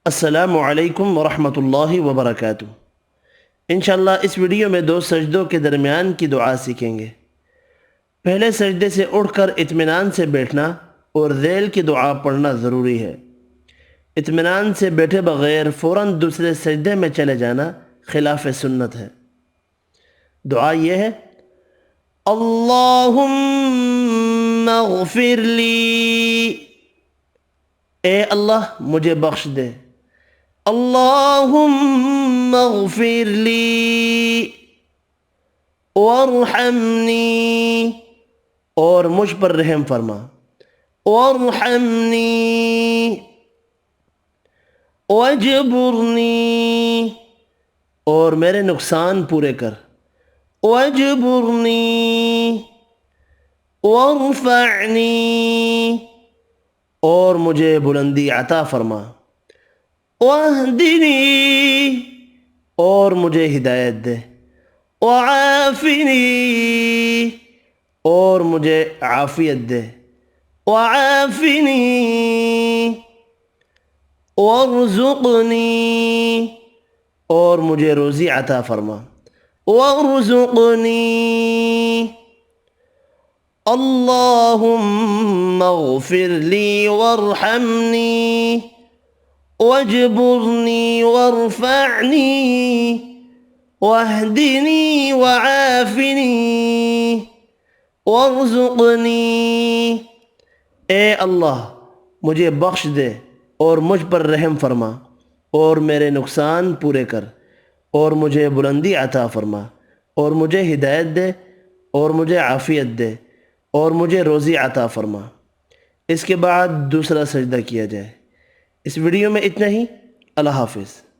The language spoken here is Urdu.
السلام علیکم ورحمۃ اللہ وبرکاتہ۔ انشاءاللہ اس ویڈیو میں دو سجدوں کے درمیان کی دعا سیکھیں گے۔ پہلے سجدے سے اٹھ کر اطمینان سے بیٹھنا اور ذیل کی دعا پڑھنا ضروری ہے۔ اطمینان سے بیٹھے بغیر فوراً دوسرے سجدے میں چلے جانا خلاف سنت ہے۔ دعا یہ ہے: اللہم اغفر لی، اے اللہ مجھے بخش دے۔ اللہم اغفر لی وارحمنی، اور مجھ پر رحم فرما۔ وارحمنی واجبرنی، اور میرے نقصان پورے کر۔ واجبرنی وارفعنی، اور مجھے بلندی عطا فرما۔ واہدنی، اور مجھے ہدایت دے۔ وعافنی، اور مجھے عافیت دے۔ وعافنی وارزقنی، اور مجھے روزی عطا فرما۔ وارزقنی اللہم اغفر لی وارحمنی واجبرنی وارفعنی واہدنی وعافنی وارزقنی۔ اے اللہ مجھے بخش دے اور مجھ پر رحم فرما، اور میرے نقصان پورے کر، اور مجھے بلندی عطا فرما، اور مجھے ہدایت دے، اور مجھے عافیت دے، اور مجھے روزی عطا فرما۔ اس کے بعد دوسرا سجدہ کیا جائے۔ اس ویڈیو میں اتنا ہی۔ اللہ حافظ۔